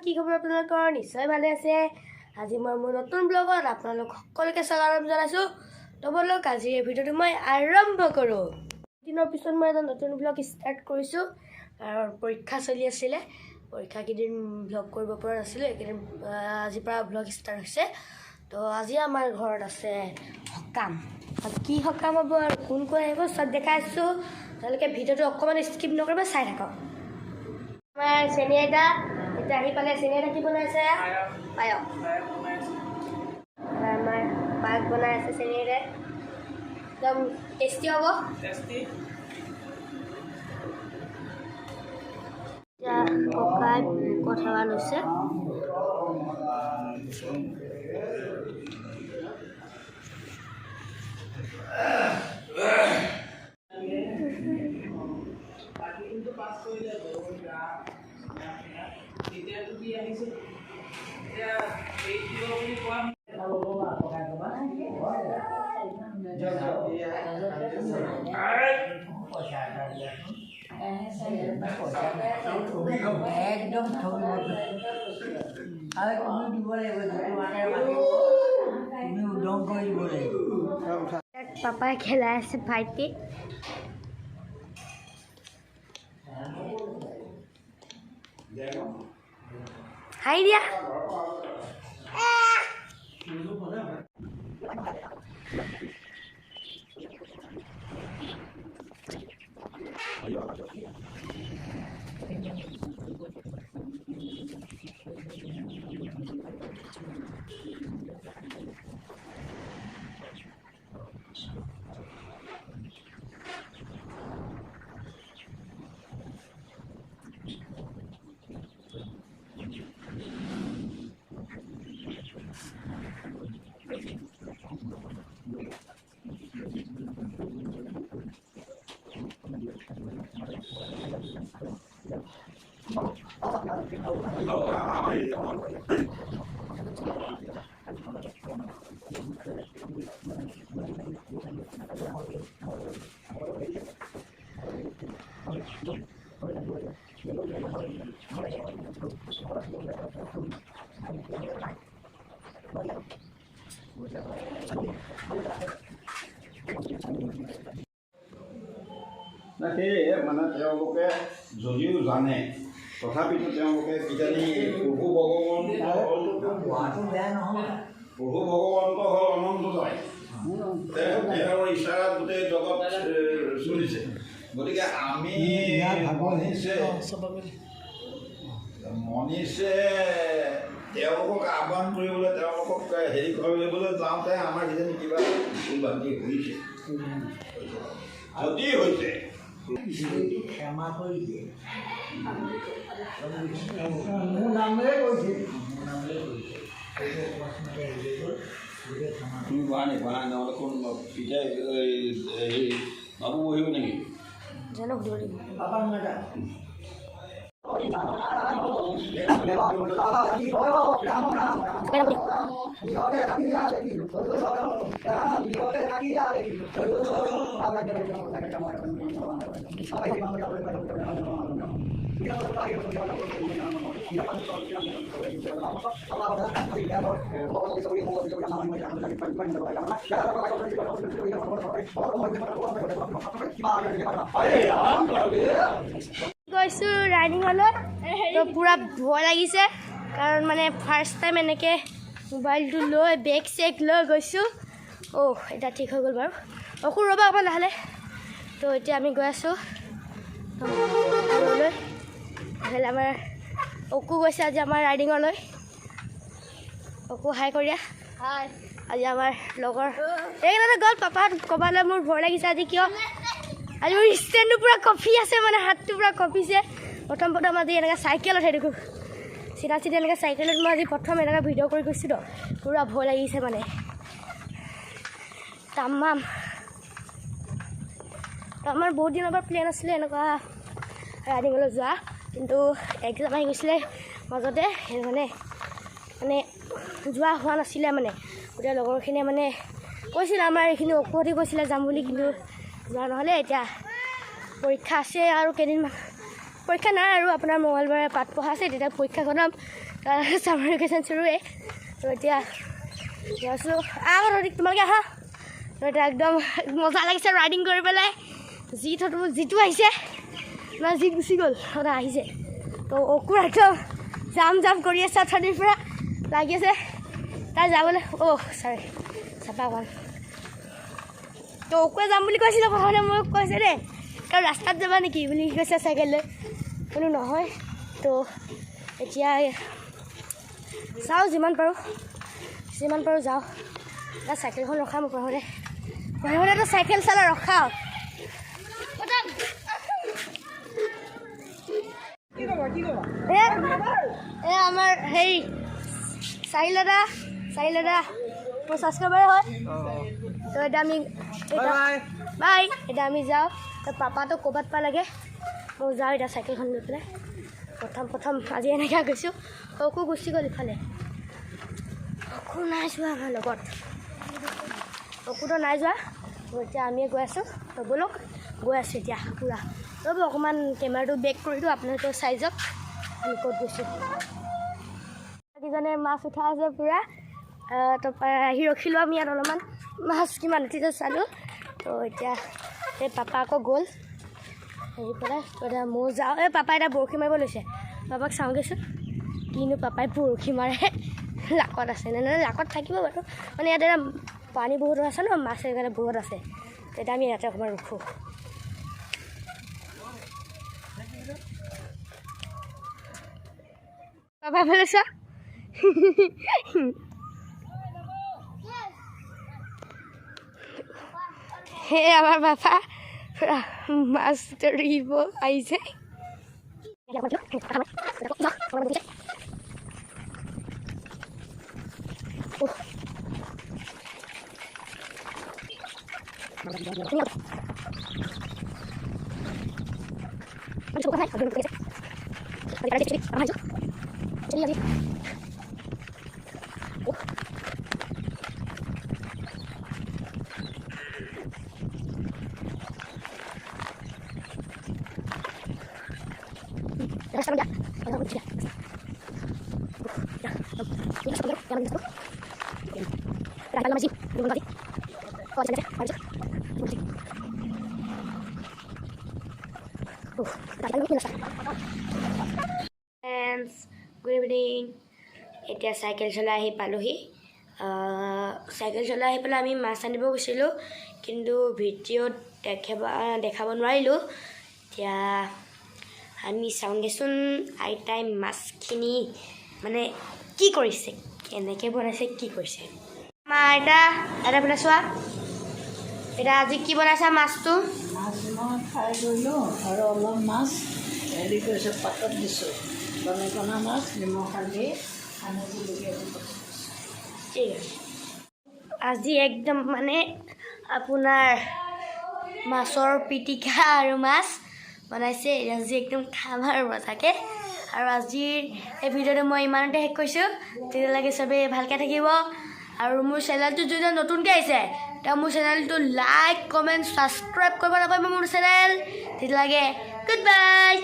কি খবৰ আপোনালোকৰ? নিশ্চয় ভালে আছে। আজি মই মোৰ নতুন ব্লগত আপোনালোক সকলোকে স্বাগতম জনাইছোঁ। তো বলক আজি এই ভিডিঅ'টো মই আৰম্ভ কৰোঁ। দিনৰ পিছত মই এটা নতুন ব্লগ ষ্টাৰ্ট কৰিছোঁ, কাৰণ পৰীক্ষা চলি আছিলে। পৰীক্ষা কেইদিন ব্লগ কৰিব পৰা নাছিলোঁ, এইকেইদিন আজিৰ পৰা ব্লগ ষ্টাৰ্ট হৈছে। তো আজি আমাৰ ঘৰত আছে সকাম। কি সকাম হ'ব আৰু কোন কোন আহিব চব দেখাই আছোঁ। তেওঁলোকে ভিডিঅ'টো অকণমান স্কিপ নকৰিব, চাই থাকক। আমাৰ চেনি আইতা এতিয়া আহি পালে। চেনি আইতা কি বনাইছে? পায়স। আমাৰ পায়স বনাই আছে চেনি আইতাই, একদম টেষ্টি হ'ব। এতিয়া ককাই কথা লৈছে। একদম পাপাই খেলাই আছে ভাইটি। হাই দিয়া। সেয়ে মানে তেওঁলোকে যদিও জানে, তথাপিতো তেওঁলোকে কিজানি প্ৰভু ভগৱন্ত হ'ল অনন্তময়। তেওঁৰ ইচ্ছাত গোটেই জগত চলিছে। গতিকে আমি মনীষে তেওঁলোকক আহ্বান কৰিবলৈ, তেওঁলোকক হেৰি কৰিবলৈ যাওঁতে আমাৰ কিজানি কিবা ভুল ভ্ৰান্তি হৈছে। যদি হৈছে ক্ষমা কৰি দিয়ে। মোৰ নামেৰে কৈছে, তুমি কোৱা নি কোৱা নাই? নহ'লে কোন পিতাই বাবু বহিব নেকি? জানো সুধিব লাগিব। পাপা নাটা গৈছোঁ ৰাইডিঙলৈ। তো পূৰা ভয় লাগিছে, কাৰণ মানে ফাৰ্ষ্ট টাইম এনেকৈ মোবাইলটো লৈ বেগ চেগ লৈ গৈছোঁ। এতিয়া ঠিক হৈ গ'ল বাৰু। ৰ'বা অকণমান লাহে লাহে। তো এতিয়া আমি গৈ আছোঁ লৈ। আমাৰ অকু গৈছে আজি আমাৰ ৰাইডিঙলৈ। অকু হাই কৰিয়া। হাই। আজি আমাৰ লগৰ এইকেইটা গ'ল। পাপা ক'বালৈ মোৰ ভয় লাগিছে আজি। কিয়? আজি মোৰ ষ্টেণ্ডটো পূৰা কঁপি আছে, মানে হাতটো পূৰা কঁপিছে। প্ৰথম আজি এনেকৈ চাইকেলত সেই দেখোঁ চিধা চিধা এনেকৈ চাইকেলত মই আজি প্ৰথম এনেকৈ ভিডিঅ' কৰি গৈছোঁ। তো পূৰা ভয় লাগিছে মানে তামাম। তো আমাৰ বহুত দিনৰ পৰা প্লেন আছিলে এনেকুৱা ৰাইডিঙলৈ যোৱা, কিন্তু এক্সাম আহি গৈছিলে মাজতে, মানে যোৱা হোৱা নাছিলে। মানে গোটেই লগৰখিনিয়ে মানে কৈছিলে, আমাৰ এইখিনি অকুহঁতি কৈছিলে যাম বুলি, কিন্তু যোৱা নহ'লে। এতিয়া পৰীক্ষা আছে আৰু কেইদিনমান, পৰীক্ষা নাই আৰু আপোনাৰ মঙলবাৰে পাঠ পঢ়া আছে তেতিয়া পৰীক্ষা খতম ছামাৰ ভেকেশ্যন চুৰুৱে তো এতিয়া গৈছোঁ তোমালোকে আহা তো এতিয়া একদম মজা লাগিছে ৰাইডিং কৰি পেলাই যিটো আহিছে না জিত গুচি গ'ল সদা আহিছে তো অকুৰ একদম জাম কৰি আছে অথনিৰ পৰা লাগি আছে তাই যাবলৈ চৰি চাপা অকণ তো অকুৱে যাম বুলি কৈছিলোঁ প্ৰথমতে মোক কৈছে দেই কাৰণ ৰাস্তাত যাবা নেকি বুলি কৈছে চাইকেল লৈ কোনো নহয় তো এতিয়া যাওঁ যিমান পাৰোঁ যাওঁ এতিয়া চাইকেলখন ৰখাম প্ৰথমতে চাইকেল চালা ৰখাওঁ আমাৰ হেৰি চাহিল দাদা মোৰ ছাবস্ক্ৰাইবাৰে হয় তো এতিয়া আমি বাই এতিয়া আমি যাওঁ তো পাপাটো ক'ৰবাত লাগে মই যাওঁ এতিয়া চাইকেলখন লৈ পেলাই প্ৰথম আজি এনেকৈ গৈছোঁ অকো গুচি গ'ল ইফালে অকো নাই যোৱা আমাৰ লগত অকুতো নাই যোৱা এতিয়া আমিয়ে গৈ আছোঁ ব'লক গৈ আছোঁ এতিয়া পূৰা ৰ'ব অকণমান কেমেৰাটো বেক কৰি দিওঁ আপোনালোকে চাই যাওক আমি ক'ত গৈছোঁ কিজনে মাছ উঠাই আছে পূৰা তাৰপৰা আহি ৰখিলোঁ আমি ইয়াত অলপমান মাছ কিমান উঠিছে চালোঁ তো এতিয়া এই পাপা আকৌ গ'ল হেৰি পেলাই তো এতিয়া ময়ো যাওঁ পাপাই এতিয়া বৰশী মাৰিব লৈছে পাপাক চাওঁগৈচোন কিনো পাপাই বৰশী মাৰে লাকত আছে নে লাকত থাকিব বাৰু মানে ইয়াত এতিয়া পানী বহুত আছে ন মাছ সেইকাৰণে বহুত আছে তেতিয়া আমি ইয়াতে অকণমান ৰখোঁ পাপা ভালে চোৱা সেই আমাৰ পাপা মাছ ধৰিব আহিছে গুড ইভিনিং এতিয়া চাইকেল চলাই আহি পালোহি চাইকেল চলাই আহি পেলাই আমি মাছ আনিব গৈছিলোঁ কিন্তু ভিডিঅ'ত দেখাব নোৱাৰিলোঁ এতিয়া আমি চাওঁগৈচোন আইতাই মাছখিনি মানে কি কৰিছে কেনেকৈ বনাইছে কি কৰিছে আমাৰ আইতা পেলাই চোৱা এতিয়া আজি কি বনাইছা মাছটো মাছ মই ফ্ৰাই কৰিলোঁ আৰু অলপ মাছ হেৰি কৰিছোঁ পাতত দিছোঁ দনেকণা মাছ নিমখ হালধি সানি জলকীয়া দি ঠিক আছে আজি একদম মানে আপোনাৰ মাছৰ পিটিকা আৰু মাছ বনাইছে আজি একদম খাম আৰু মজাকৈ আৰু আজিৰ এই ভিডিঅ'টো মই ইমানতে শেষ কৰিছোঁ তেতিয়ালৈকে চবেই ভালকৈ থাকিব আৰু মোৰ চেনেলটো যদি নতুনকৈ আহিছে তেওঁ মোৰ চেনেলটো লাইক কমেণ্ট ছাবস্ক্ৰাইব কৰিব নাপাব মোৰ চেনেল তেতিয়ালৈকে গুড বাই